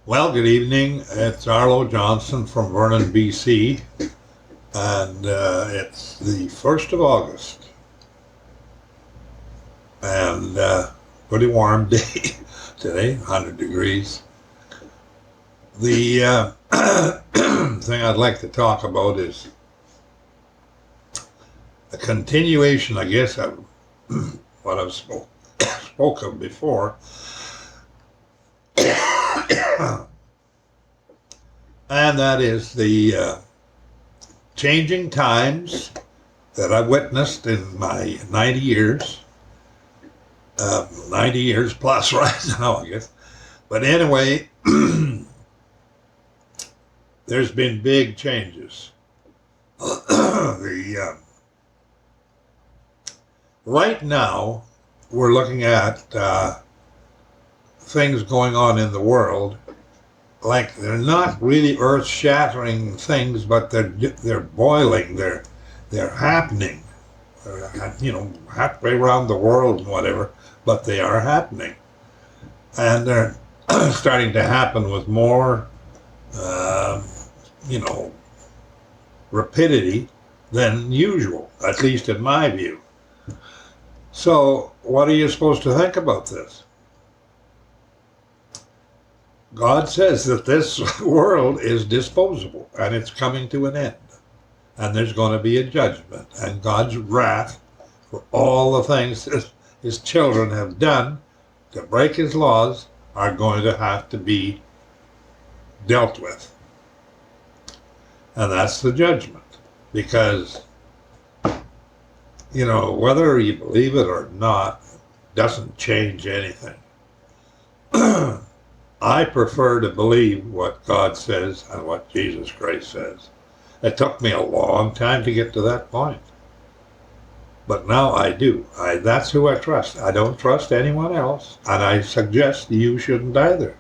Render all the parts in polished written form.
Well, good evening. It's Arlo Johnson from Vernon, BC, and it's the 1st of August, and pretty warm day today, 100 degrees. The thing I'd like to talk about is a continuation, I guess, of what I've spoke of before. And that is the changing times that I've witnessed in my 90 years, 90 years plus right now, I guess. But anyway, there's been big changes. Right now, we're looking at things going on in the world. Like, they're not really earth-shattering things, but they're boiling. They're happening. Halfway around the world and whatever, but they are happening, and they're starting to happen with more, rapidity than usual, at least in my view. So, what are you supposed to think about this? God says that this world is disposable and it's coming to an end. And there's going to be a judgment. And God's wrath for all the things that his children have done to break his laws are going to have to be dealt with. And that's the judgment. Because, whether you believe it or not, doesn't change anything. I prefer to believe what God says and what Jesus Christ says. It took me a long time to get to that point. But now I do. That's who I trust. I don't trust anyone else, and I suggest you shouldn't either.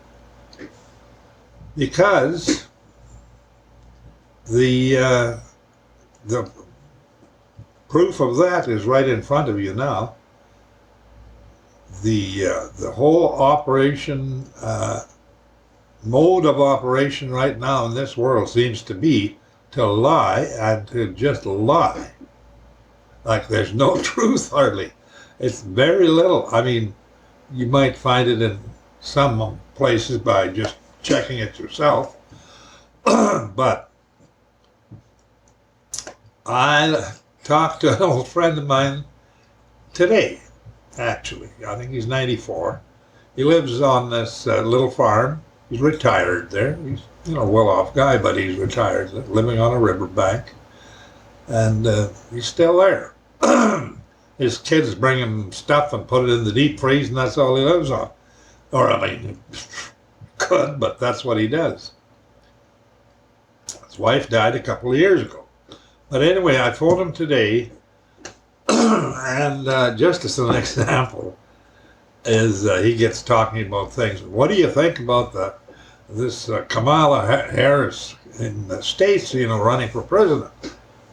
Because the proof of that is right in front of you now. The whole operation, mode of operation right now in this world seems to be to lie and to just lie. Like, there's no truth hardly. It's very little. I mean, you might find it in some places by just checking it yourself. But I talked to an old friend of mine today. Actually, I think he's 94. He lives on this little farm. He's retired there. He's a well-off guy, but he's retired, living on a riverbank, and he's still there. His kids bring him stuff and put it in the deep freeze, and that's all he lives on. Or, I mean, could, but that's what he does. His wife died a couple of years ago. But anyway, I phoned him today, and just as an example, is he gets talking about things. What do you think about this Kamala Harris in the States, running for president?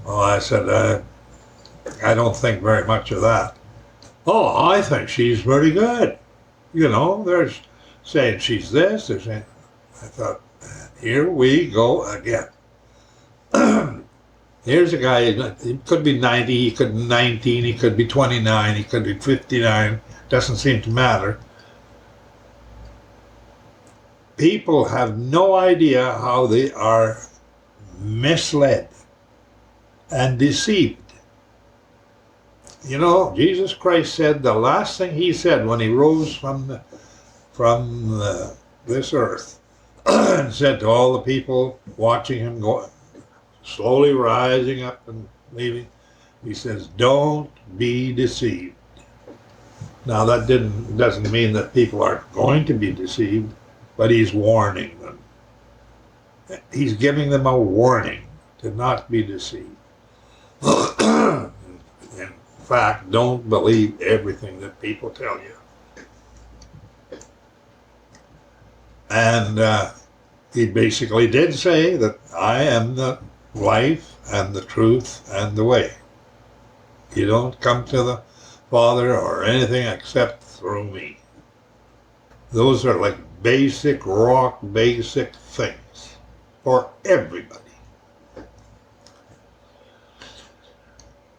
Well, I said, I don't think very much of that. Oh, I think she's very good. They're saying she's this, they're saying. I thought, here we go again. Here's a guy, he could be 90, he could be 19, he could be 29, he could be 59, doesn't seem to matter. People have no idea how they are misled and deceived. Jesus Christ said the last thing he said when he rose from this earth and said to all the people watching him go, slowly rising up and leaving, he says, don't be deceived. Now that doesn't mean that people aren't going to be deceived, but he's warning them. He's giving them a warning to not be deceived. In fact, don't believe everything that people tell you. And he basically did say that I am the life and the truth and the way. You don't come to the Father or anything except through me. Those are like basic, rock basic things for everybody.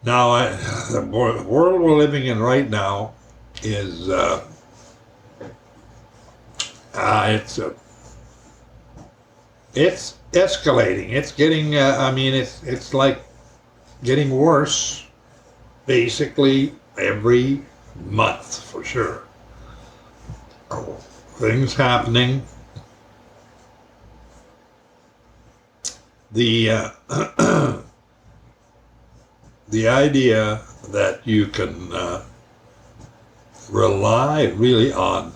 Now, the world we're living in right now is it's escalating. It's getting. It's like getting worse, basically every month for sure. Things happening. The the idea that you can rely really on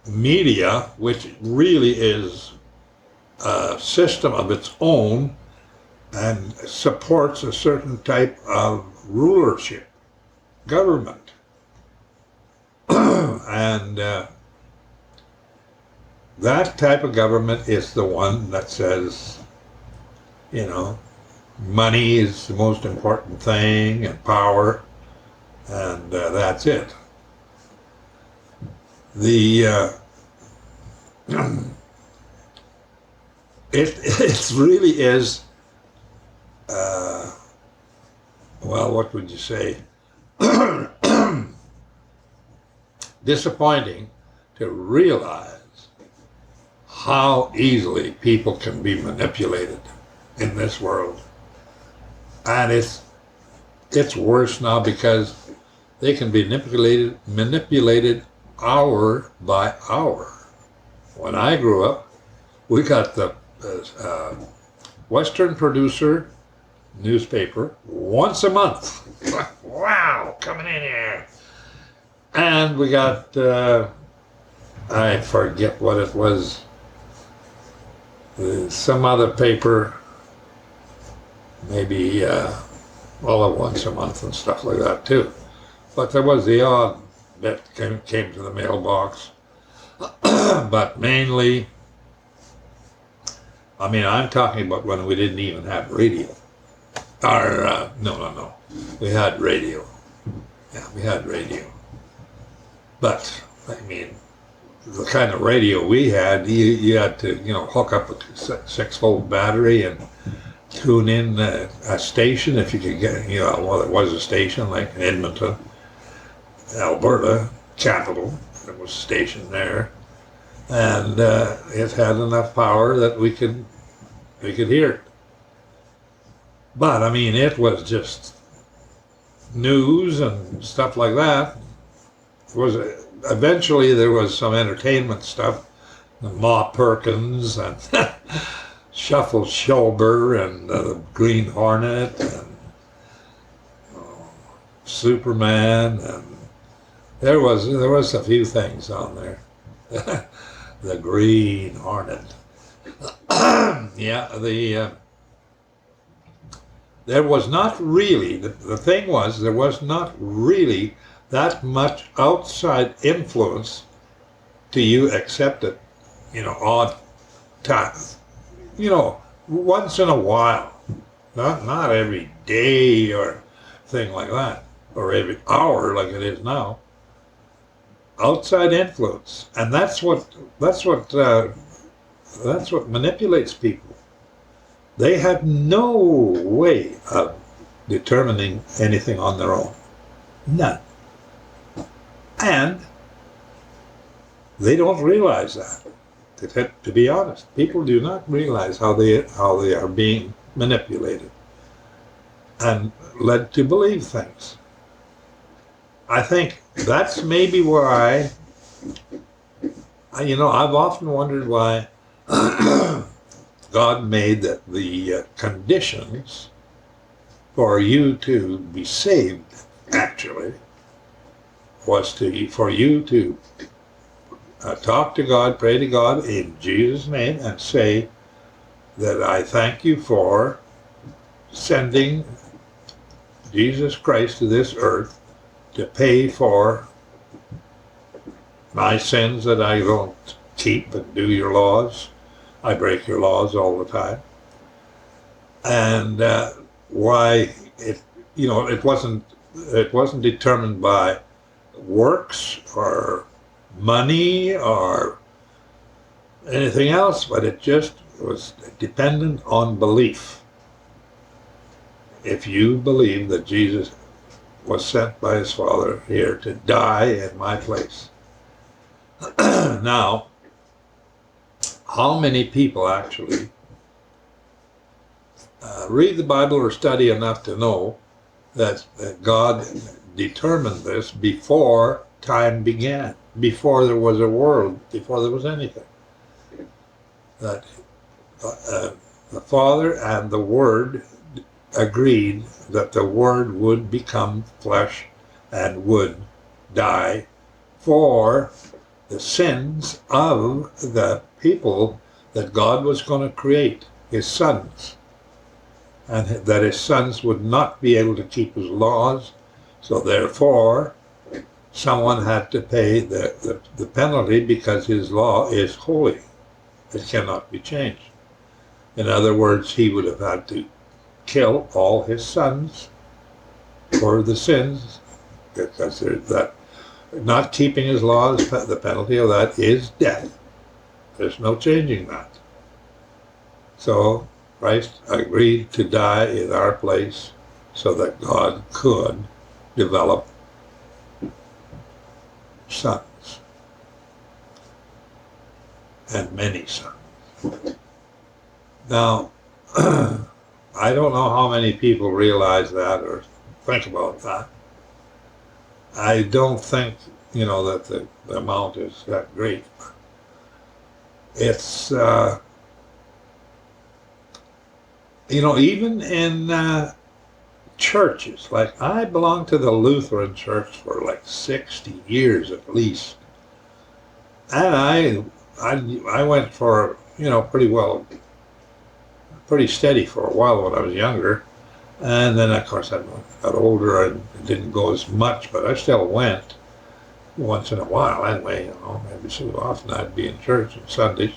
media, which really is a system of its own and supports a certain type of rulership, government. And that type of government is the one that says, money is the most important thing, and power, and that's it. It really is, what would you say, disappointing to realize how easily people can be manipulated in this world. And it's worse now because they can be manipulated hour by hour. When I grew up, we got the Western Producer newspaper once a month. Wow, coming in here. And we got, I forget what it was, some other paper, maybe once a month and stuff like that too. But there was the odd that came to the mailbox. But mainly, I'm talking about when we didn't even have radio. No. We had radio. Yeah, we had radio. But, the kind of radio we had, you had to, hook up a 6-volt battery and tune in a station if you could get, there was a station like in Edmonton, Alberta, capital. There was a station there. And it had enough power that we could hear it. But, it was just news and stuff like that. Eventually there was some entertainment stuff, Ma Perkins and Shuffle Shulber and the Green Hornet and Superman, and there was a few things on there. The Green Hornet. There was not really, the thing was, there was not really that much outside influence to you except at, odd times. Once in a while. Not every day or thing like that, or every hour like it is now. Outside influence. And that's what manipulates people. They have no way of determining anything on their own. None. And they don't realize that. To be honest, people do not realize how they are being manipulated and led to believe things. I think that's maybe why, I've often wondered why God made the conditions for you to be saved, actually, was for you to talk to God, pray to God in Jesus' name, and say that I thank you for sending Jesus Christ to this earth to pay for my sins that I don't keep and do your laws. I break your laws all the time. And why it wasn't determined by works or money or anything else, but it just was dependent on belief. If you believe that Jesus was sent by his Father here to die in my place. Now, how many people actually read the Bible or study enough to know that God determined this before time began, before there was a world, before there was anything? That the Father and the Word agreed that the Word would become flesh and would die for the sins of the people that God was going to create, his sons, and that his sons would not be able to keep his laws, so therefore someone had to pay the penalty because his law is holy. It cannot be changed. In other words, he would have had to kill all his sons for the sins, because that not keeping his laws, the penalty of that is death. There's no changing that. So Christ agreed to die in our place so that God could develop sons, and many sons. Now, I don't know how many people realize that or think about that. I don't think, that the amount is that great. It's, even in churches, like I belonged to the Lutheran Church for like 60 years at least. And I went for, pretty steady for a while when I was younger. And then, of course, I got older and didn't go as much, but I still went once in a while anyway, every so often I'd be in church on Sundays,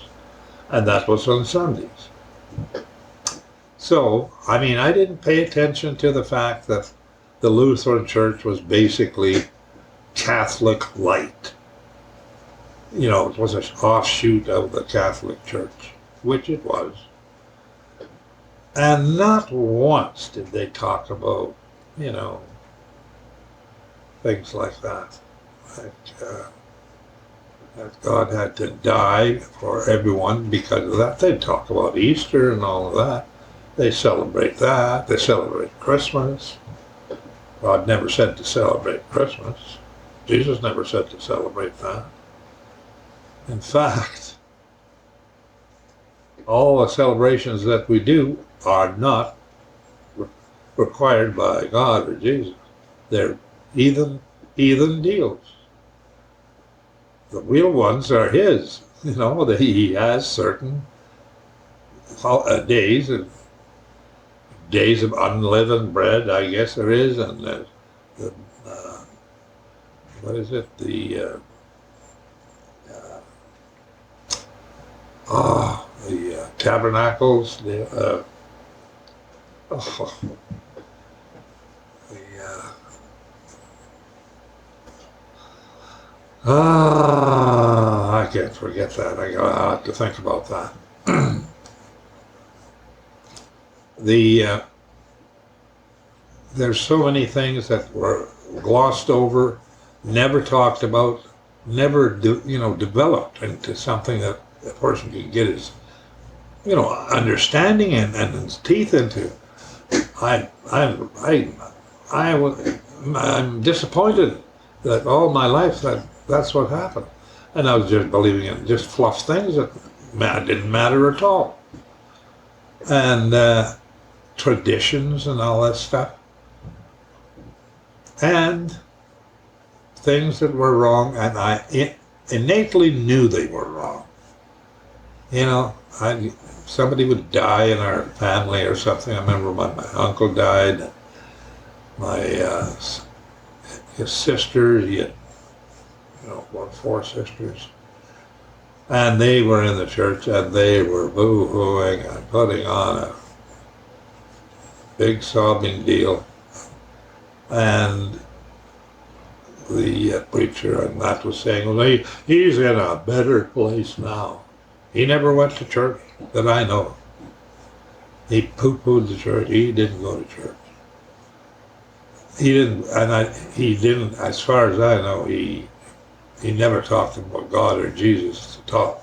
and that was on Sundays. So, I didn't pay attention to the fact that the Lutheran Church was basically Catholic light. It was an offshoot of the Catholic Church, which it was. And not once did they talk about, things like that. That God had to die for everyone because of that. They'd talk about Easter and all of that. They celebrate that. They celebrate Christmas. God never said to celebrate Christmas. Jesus never said to celebrate that. In fact, all the celebrations that we do are not required by God or Jesus. They're heathen deals. The real ones are his. That he has certain days of unleavened bread, I guess there is, and what is it? The tabernacles, I can't forget that. I have to think about that. There's so many things that were glossed over, never talked about, never developed into something that a person can get his understanding and his teeth into. I'm disappointed that all my life that's what happened, and I was just believing in just fluff things that didn't matter at all, and traditions and all that stuff, and things that were wrong, and I innately knew they were wrong. Somebody would die in our family or something. I remember when my uncle died, his sister, he had, 4 sisters, and they were in the church, and they were boo-hooing and putting on a big sobbing deal. And the preacher, and that was saying, well, he's in a better place now. He never went to church that I know. He poo-pooed the church. He didn't go to church. He didn't, as far as I know, he never talked about God or Jesus at all,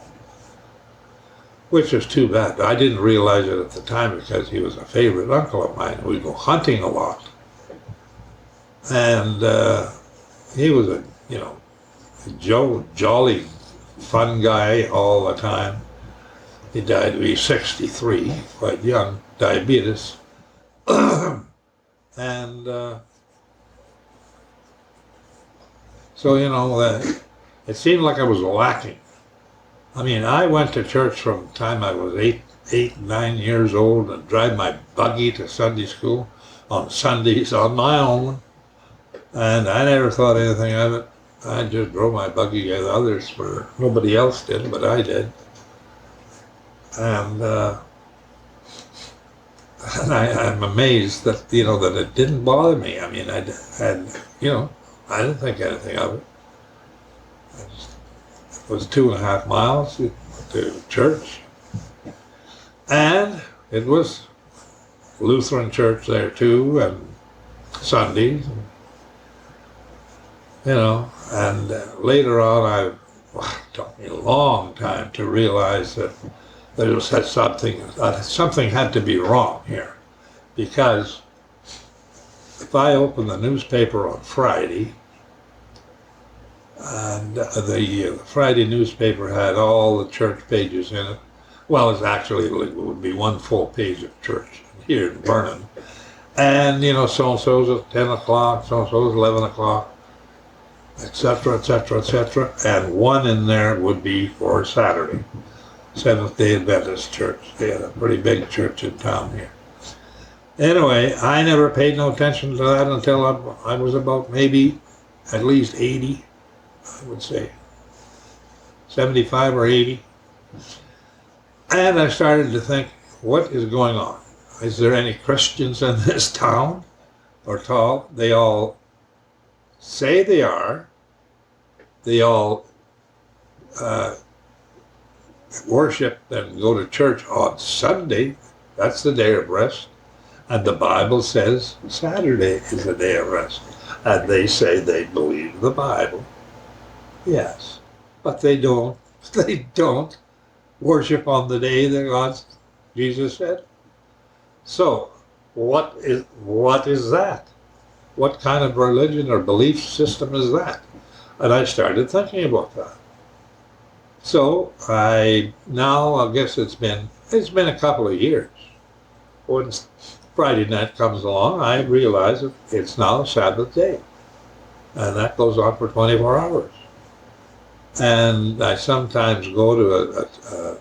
which was too bad. I didn't realize it at the time because he was a favorite uncle of mine. We'd go hunting a lot. And he was a jolly, fun guy all the time. He died when he was 63, quite young, diabetes. And so, it seemed like I was lacking. I mean, I went to church from the time I was 9 years old and drive my buggy to Sunday school on Sundays on my own. And I never thought anything of it. I just drove my buggy with others for nobody else did, but I did. And I'm amazed that that it didn't bother me. I mean, I didn't think anything of it. It was 2.5 miles to church, and it was Lutheran church there too, and Sundays. And later on, it took me a long time to realize that there was something had to be wrong here, because if I opened the newspaper on Friday, and the Friday newspaper had all the church pages in it, well, it would be one full page of church here in Vernon, and so-and-so's at 10 o'clock, so-and-so's 11 o'clock, etc., etc., etc., and one in there would be for Saturday, Seventh-day Adventist church. They had a pretty big church in town here. Anyway, I never paid no attention to that until I was about maybe at least 80, I would say, 75 or 80. And I started to think, what is going on? Is there any Christians in this town or tall? They all say they are. They all worship and go to church on Sunday. That's the day of rest. And the Bible says Saturday is a day of rest. And they say they believe the Bible. Yes. But they don't worship on the day that Jesus said. So what is that? What kind of religion or belief system is that? And I started thinking about that. So I guess it's been a couple of years. When Friday night comes along, I realize that it's now a Sabbath day. And that goes on for 24 hours. And I sometimes go to a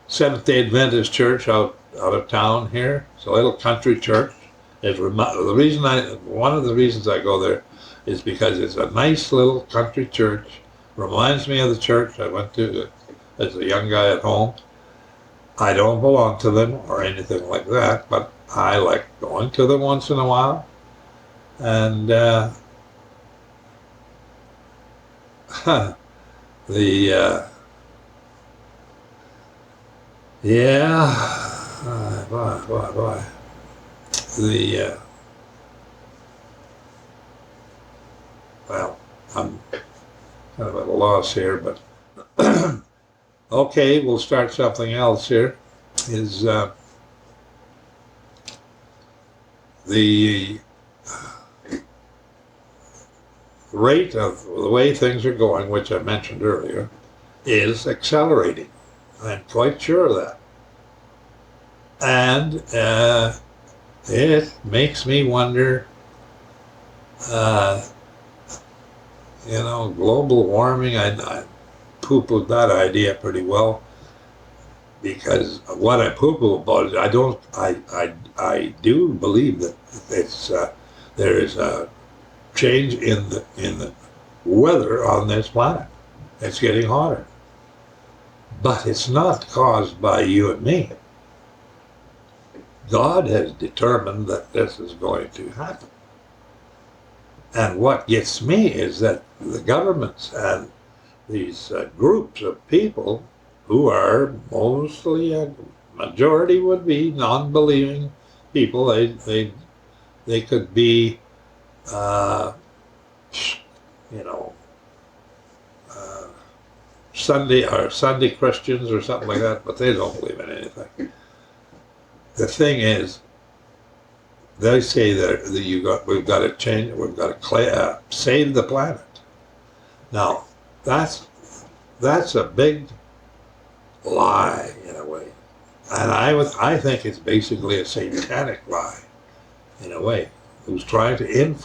Seventh-day Adventist church out of town here. It's a little country church. One of the reasons I go there is because it's a nice little country church. Reminds me of the church I went to as a young guy at home. I don't belong to them or anything like that, but I like going to them once in a while. And boy. Well, I'm kind of at a loss here, but okay, we'll start something else here. Is the rate of the way things are going, which I mentioned earlier, is accelerating. I'm quite sure of that. And it makes me wonder, global warming, I poo-pooed that idea pretty well, because what I poo-poo about it, I do believe that there is a change in the weather on this planet. It's getting hotter. But it's not caused by you and me. God has determined that this is going to happen. And what gets me is that the governments and these groups of people who are mostly, a majority would be non-believing people. They could be, uh, you know, uh, Sunday Christians or something like that, but they don't believe in anything. The thing is, they say that we've got to change, we've got to save the planet. Now, that's a big lie in a way, and I think it's basically a satanic lie in a way. Who's trying to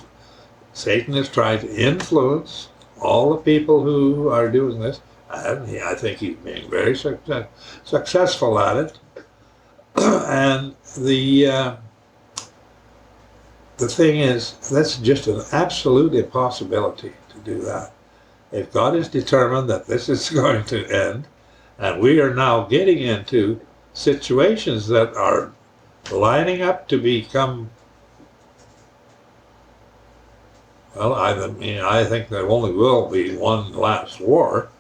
Satan is trying to influence all the people who are doing this, and I think he's being very successful at it. And the thing is, that's just an absolute impossibility to do that. If God is determined that this is going to end, and we are now getting into situations that are lining up to become, well, I think there only will be one last war,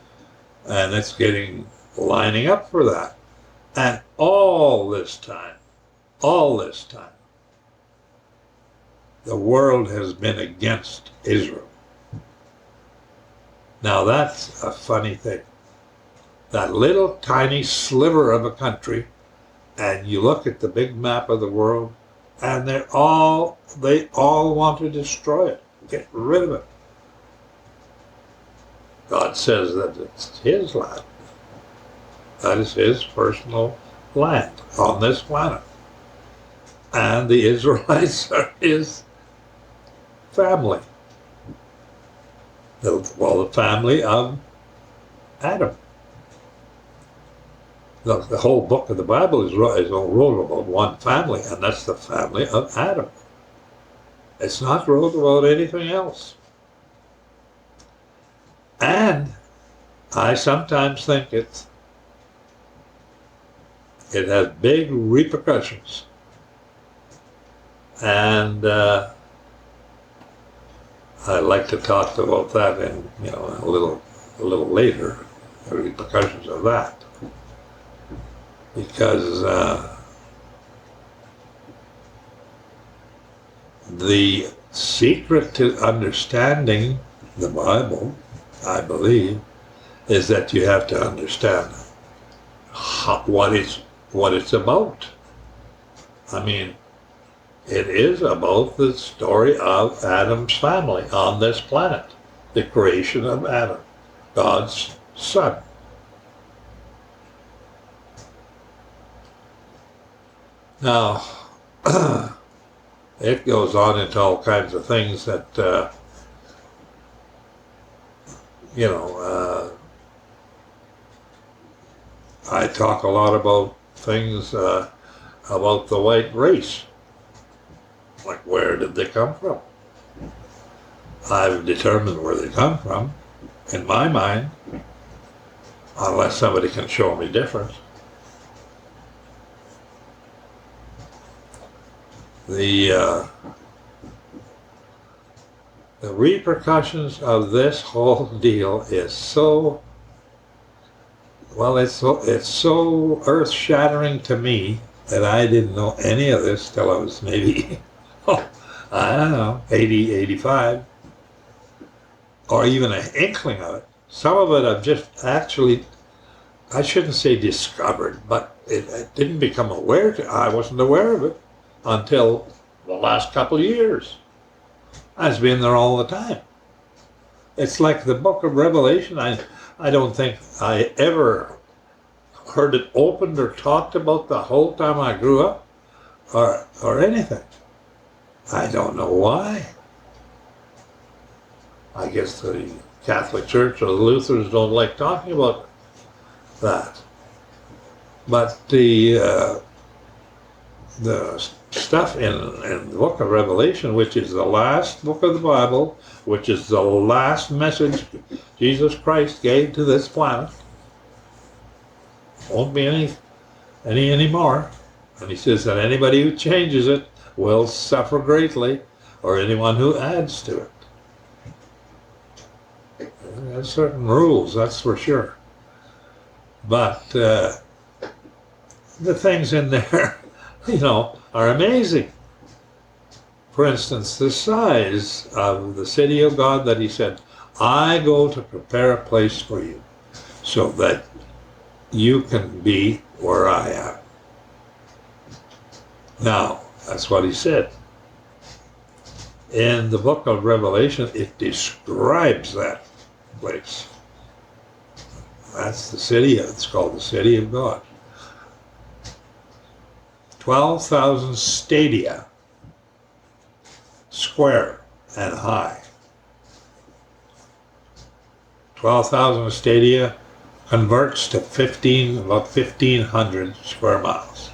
and it's lining up for that. And all this time, the world has been against Israel. Now that's a funny thing. That little tiny sliver of a country, and you look at the big map of the world, and they all want to destroy it, get rid of it. God says that it's his land. That is his personal land on this planet. And the Israelites are his family. The family of Adam. The whole book of the Bible is wrote about one family, and that's the family of Adam. It's not wrote about anything else. And I sometimes think it has big repercussions. And I'd like to talk about that in a little later, the repercussions of that. Because the secret to understanding the Bible, I believe, is that you have to understand what it's about. I mean, it is about the story of Adam's family on this planet, the creation of Adam, God's son. Now, it goes on into all kinds of things that, I talk a lot about things about the white race. Like, where did they come from? I've determined where they come from, in my mind, unless somebody can show me different. The repercussions of this whole deal is so, well, it's so earth-shattering to me that I didn't know any of this till I was maybe, I don't know, 80, 85, or even an inkling of it. Some of it I've just actually, I shouldn't say discovered, but it didn't become aware I wasn't aware of it until the last couple of years. I've been there all the time. It's like the book of Revelation. I don't think I ever heard it opened or talked about the whole time I grew up, or anything. I don't know why. I guess the Catholic Church or the Lutherans don't like talking about that. But the stuff in the book of Revelation, which is the last book of the Bible, which is the last message Jesus Christ gave to this planet, won't be any more. And he says that anybody who changes it will suffer greatly, or anyone who adds to it. has certain rules, that's for sure. But the things in there, are amazing. For instance, the size of the city of God that he said, I go to prepare a place for you so that you can be where I am. Now, that's what he said. In the book of Revelation, it describes that place. That's the city, it's called the city of God. 12,000 stadia, square and high. 12,000 stadia converts to about 1,500 square miles.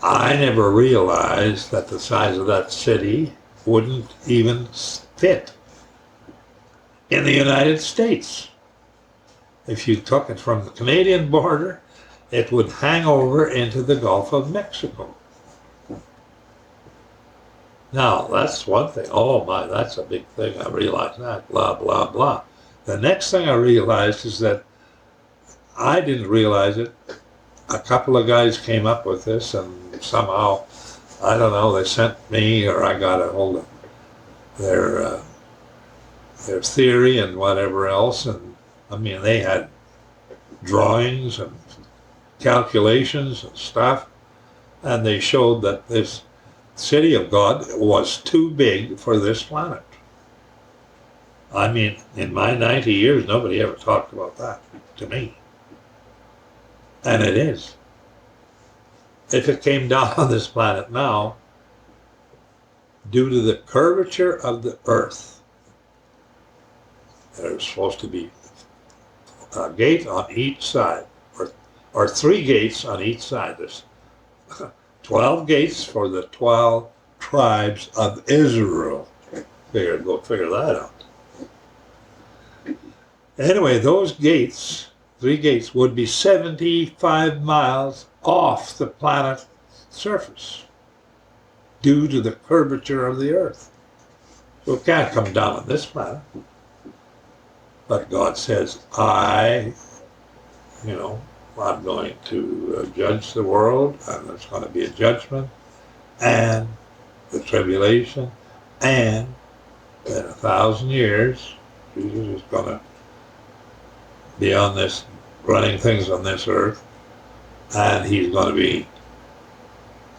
I never realized that the size of that city wouldn't even fit in the United States. If you took it from the Canadian border, it would hang over into the Gulf of Mexico. Now, that's one thing. Oh my, that's a big thing. I realized that, blah, blah, blah. The next thing I realized is that I didn't realize it. A couple of guys came up with this, and somehow, I don't know, they sent me, or I got a hold of their theory and whatever else. And I mean, they had drawings and calculations and stuff, and they showed that this city of God was too big for this planet. I mean, in my 90 years, nobody ever talked about that to me. And it is. If it came down on this planet now, due to the curvature of the Earth, there's supposed to be a gate on each side, or 3 gates on each side. There's 12 gates for the 12 tribes of Israel. Go figure that out. Anyway, those gates, 3 gates, would be 75 miles off the planet's surface due to the curvature of the Earth. So it can't come down on this planet. But God says, I'm going to judge the world, and there's going to be a judgment, and the tribulation, and in 1,000 years, Jesus is going to be on this, running things on this earth, and he's going to be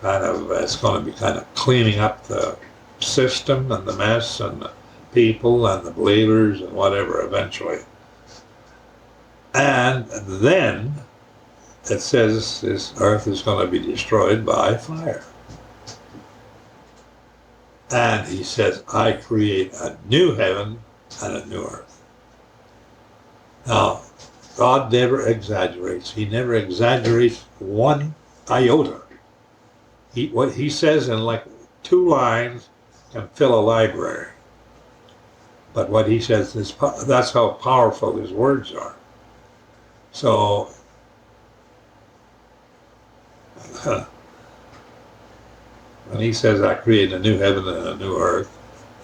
it's going to be kind of cleaning up the system and the mess and the people and the believers and whatever eventually. And then it says this earth is going to be destroyed by fire. And he says, I create a new heaven and a new earth. Now, God never exaggerates. He never exaggerates one iota. What he says in like 2 lines can fill a library. But what he says is, that's how powerful his words are. So, when he says, I create a new heaven and a new earth,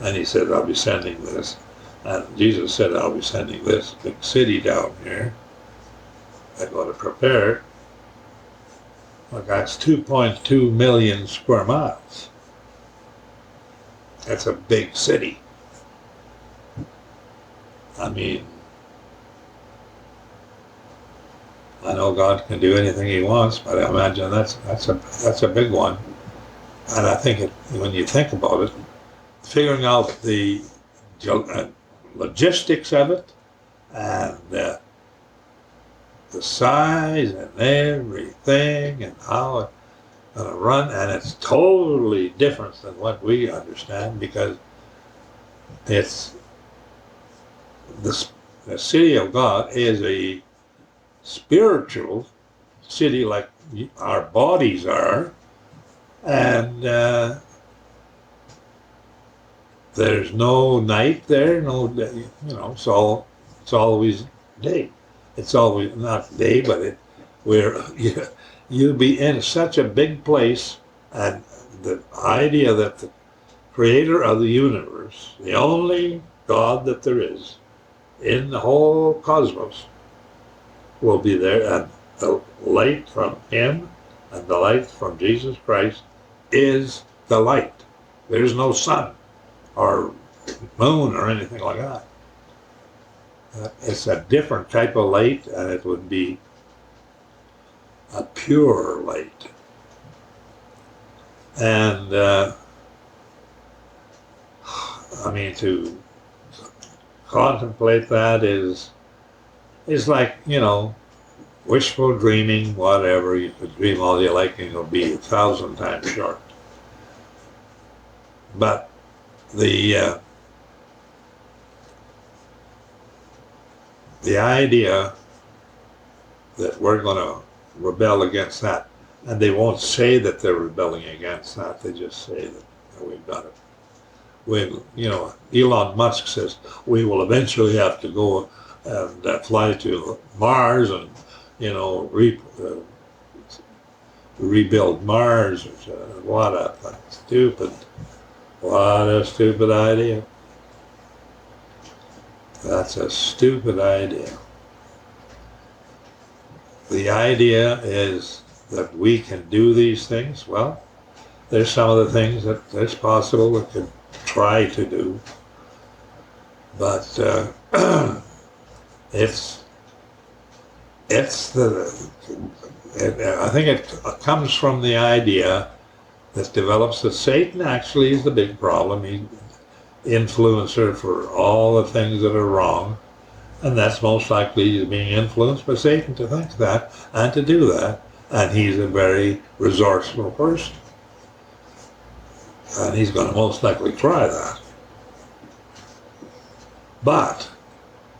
and he said, I'll be sending this, and Jesus said, I'll be sending this big city down here, I'm going to prepare it. Well, that's 2.2 million square miles. That's a big city. I mean, I know God can do anything he wants, but I imagine that's a big one. And I think when you think about it, figuring out the logistics of it, and the size and everything, and how it's going to run, and it's totally different than what we understand, because it's the city of God is a spiritual city like our bodies are, and there's no night there, no day, it's always day. It's always not day, but you'll be in such a big place, and the idea that the creator of the universe, the only God that there is, in the whole cosmos will be there, and the light from him and the light from Jesus Christ is the light. There's no sun or moon or anything like that. It's a different type of light, and it would be a pure light. And I mean, to contemplate that is like, you know, wishful dreaming, whatever. You could dream all you like and it'll be 1,000 times short. But the idea that we're going to rebel against that, and they won't say that they're rebelling against that, they just say that we've done it. You know, Elon Musk says we will eventually have to go and fly to Mars and, you know, rebuild Mars. What a stupid idea. That's a stupid idea. The idea is that we can do these things. Well, there's some of the things that it's possible we could try to do, but I think it comes from the idea that develops that Satan actually is the big problem. He's influencer for all the things that are wrong, and that's most likely he's being influenced by Satan to think that and to do that, and he's a very resourceful person. And he's going to most likely try that. But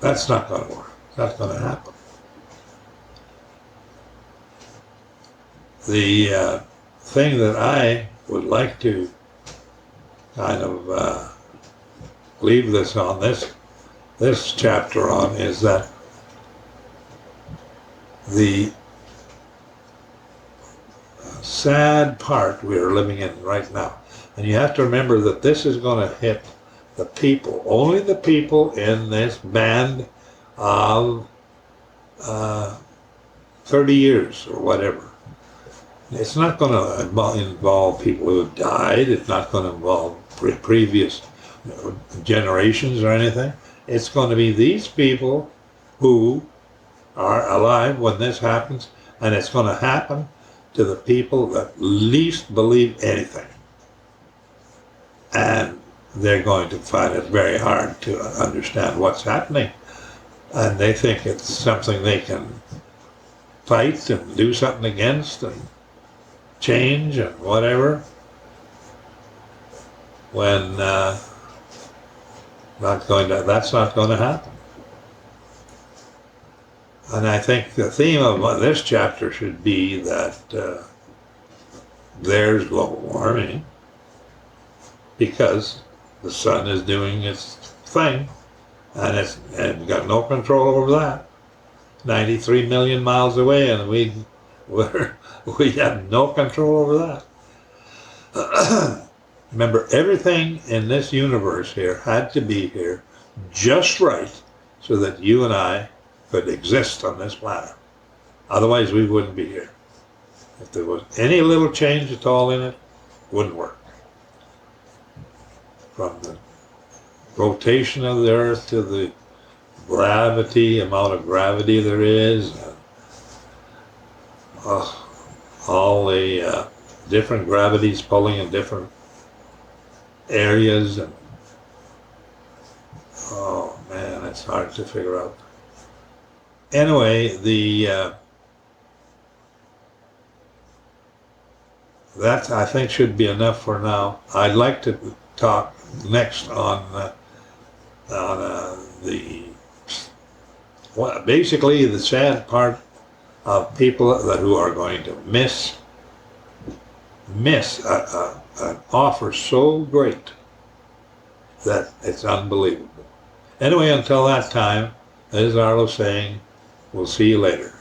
that's not going to work. That's going to happen. The thing that I would like to kind of leave this on, this chapter on, is that the sad part we're living in right now. And you have to remember that this is going to hit the people, only the people in this band of 30 years or whatever. It's not going to involve people who have died. It's not going to involve previous generations or anything. It's going to be these people who are alive when this happens, and it's going to happen to the people that least believe anything. And they're going to find it very hard to understand what's happening. And they think it's something they can fight and do something against and change and whatever, when that's not going to happen. And I think the theme of this chapter should be that there's global warming, because the sun is doing its thing, and we've got no control over that. 93 million miles away, and we have no control over that. Remember, everything in this universe here had to be here just right so that you and I could exist on this planet. Otherwise, we wouldn't be here. If there was any little change at all in it, it wouldn't work. From the rotation of the Earth to the gravity, amount of gravity there is, all the different gravities pulling in different areas, and oh man, it's hard to figure out. Anyway, that I think should be enough for now. I'd like to talk next on basically the sad part of people who are going to miss an offer so great that it's unbelievable. Anyway, until that time, as Arlo saying, we'll see you later.